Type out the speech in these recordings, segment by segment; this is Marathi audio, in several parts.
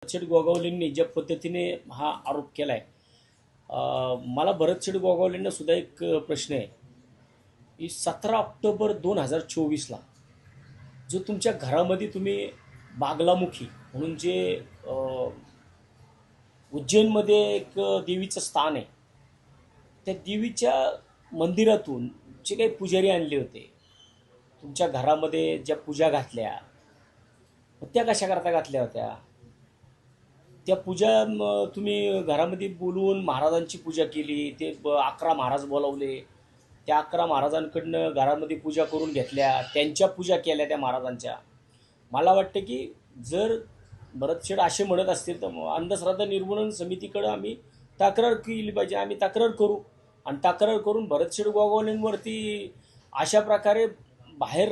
भरतशेठ गोगावलेंनी ज्या पद्धतीने हा आरोप केला आहे, मला भरतशेठ गोगावलेंना सुद्धा एक प्रश्न आहे की 17 ऑक्टोबर 2024ला जो तुमच्या घरामध्ये तुम्ही बागलामुखी म्हणून जे उज्जैनमध्ये एक देवीचं स्थान आहे, त्या देवीच्या मंदिरातून जे काही पुजारी आणले होते, तुमच्या घरामध्ये ज्या पूजा घातल्या त्या कशा करता घातल्या होत्या? त्या पूजा तुम्ही घरामध्ये बोलवून महाराजांची पूजा केली, ते 11 महाराज बोलवले, त्या 11 महाराजांकडनं घरामध्ये पूजा करून घेतल्या, त्यांच्या पूजा केल्या त्या महाराजांच्या. मला वाटतं की जर भरतशेठ असे म्हणत असतील तर अंधश्रद्धा निर्मूलन समितीकडं आम्ही तक्रार केली पाहिजे. आम्ही तक्रार करू आणि तक्रार करून भरतशेठ गोगावलेंवरती अशा प्रकारे बाहेर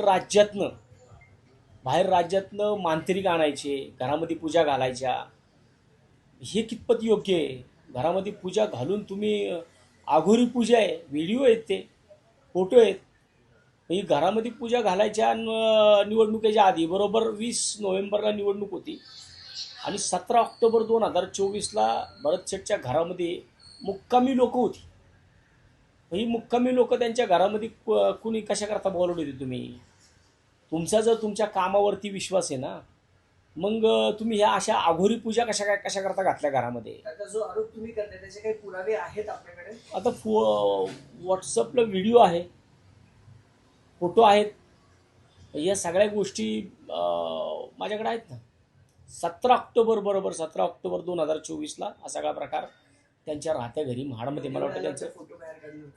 राज्यातनं मांत्रिक आणायचे, घरामध्ये पूजा घालायच्या, हे कितपत योग्य आहे? घरामध्ये पूजा घालून तुम्ही आघोरी पूजा आहे, व्हिडिओ आहेत, ते फोटो आहेत, ही घरामध्ये पूजा घालायच्या निवडणुकीच्या आधी. बरोबर 20 नोव्हेंबरला निवडणूक होती आणि 17 ऑक्टोबर 2024ला भरतशेठच्या घरामध्ये मुक्कामी लोक होती. ही मुक्कामी लोक त्यांच्या घरामध्ये कुणी कशा करता बोलवले होते तुम्ही? तुमचा जर तुमच्या कामावरती विश्वास आहे ना, मग तुम्ही ह्या अशा आघोरी पूजा कशा करता घातल्या घरामध्ये? आता जो आरोप तुम्ही करताय त्याचे काही पुरावे आहेत आपल्याकडे? आता व्हॉट्सअपला व्हिडिओ आहे, फोटो आहेत, या सगळ्या गोष्टी माझ्याकडे आहेत ना. 17 ऑक्टोबर बरोबर 17 ऑक्टोबर 2024ला हा सगळा प्रकार त्यांच्या राहत्या घरी महाडमध्ये. मला वाटतं त्यांचं फोटो बाहेर काढले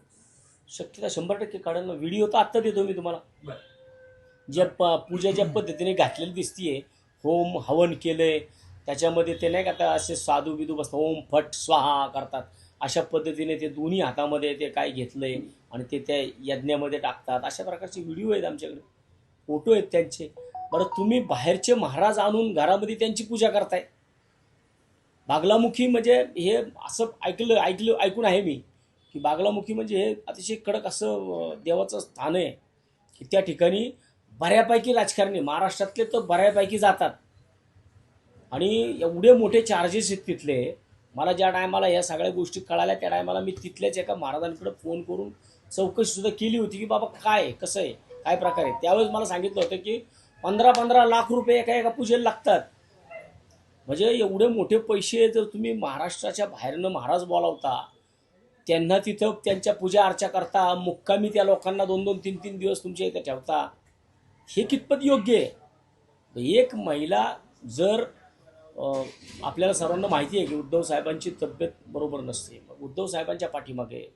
शक्यता 100% काढेल ना. व्हिडिओ तर आत्ता देतो मी तुम्हाला. ज्या पूजा ज्या पद्धतीने घातलेली दिसतीये, होम हवन केलंय, त्याच्यामध्ये ते नाही का आता असे साधू बिधू बसतात, ओम फट स्वाहा करतात, अशा पद्धतीने ते दोन्ही हातामध्ये ते काय घेतलंय आणि ते त्या यज्ञामध्ये टाकतात. अशा प्रकारचे व्हिडिओ आहेत आमच्याकडे, फोटो आहेत त्यांचे. बरं, तुम्ही बाहेरचे महाराज आणून घरामध्ये त्यांची पूजा करताय. बागलामुखी म्हणजे हे असं ऐकून आहे मी की बागलामुखी म्हणजे हे अतिशय कडक असं देवाचं स्थान आहे की त्या ठिकाणी बऱ्यापैकी राजकारणी महाराष्ट्रातले तर बऱ्यापैकी जातात आणि एवढे मोठे चार्जेस आहेत तिथले. मला ज्या टायमाला या सगळ्या गोष्टी कळाल्या त्या टायमाला मी तिथल्याच एका महाराजांकडे फोन करून चौकशीसुद्धा केली होती की बाबा काय कसं आहे, काय प्रकार आहे. त्यावेळेस मला सांगितलं होतं की 15-15 लाख रुपये एका पूजेला लागतात. म्हणजे एवढे मोठे पैसे जर तुम्ही महाराष्ट्राच्या बाहेरनं महाराज बोलावता, त्यांना तिथं त्यांच्या पूजा अर्चा करता, मुक्कामी त्या लोकांना 2-2, 3-3 दिवस तुमच्या इथे ठेवता, हे कितपत योग्य आहे? एक महिला जर आपल्याला सर्वांना माहिती आहे की उद्धव साहेबांची तब्येत बरोबर नसते, मग उद्धव साहेबांच्या पाठीमागे,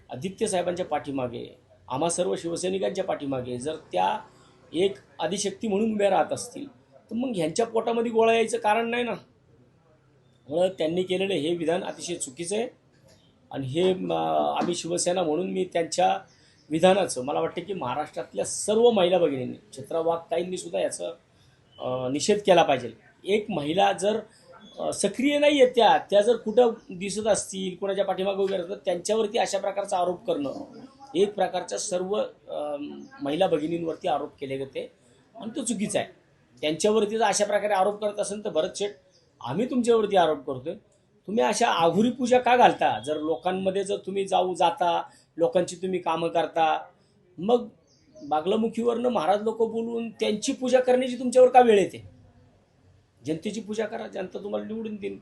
आदित्य साहेबांच्या पाठीमागे, आम्हा सर्व शिवसैनिकांच्या पाठीमागे जर त्या एक आदिशक्ती म्हणून उभ्या राहत असतील तर मग ह्यांच्या पोटामध्ये गोळा यायचं कारण नाही ना. म्हणून त्यांनी केलेलं हे विधान अतिशय चुकीचं आहे आणि हे आम्ही शिवसेना म्हणून मी त्यांच्या विधानाचं मला वाटतं की महाराष्ट्रातल्या सर्व महिला भगिनींनी, चित्रा वाघताईंनी सुद्धा याचा निषेध केला पाहिजे. एक महिला जर सक्रिय नाही आहेत, त्या जर कुठं दिसत असतील, कोणाच्या पाठीमागे उभे राहतात, त्यांच्यावरती अशा प्रकारचा आरोप करणं एक प्रकारच्या सर्व महिला भगिनींवरती आरोप केले गेले आणि तो चुकीचा आहे. त्यांच्यावरती जर अशा प्रकारे आरोप करत असेल तर भरतशेठ, आम्ही तुमच्यावरती आरोप करतोय, तुम्ही अशा आघोरी पूजा का घालता? जर लोकांमध्ये जर तुम्ही जाता, लोकांची तुम्ही कामं करता, मग बागलामुखीवरनं महाराज लोक बोलून त्यांची पूजा करण्याची तुमच्यावर का वेळ येते? जनतेची पूजा करा, जनता तुम्हाला निवडून देईल.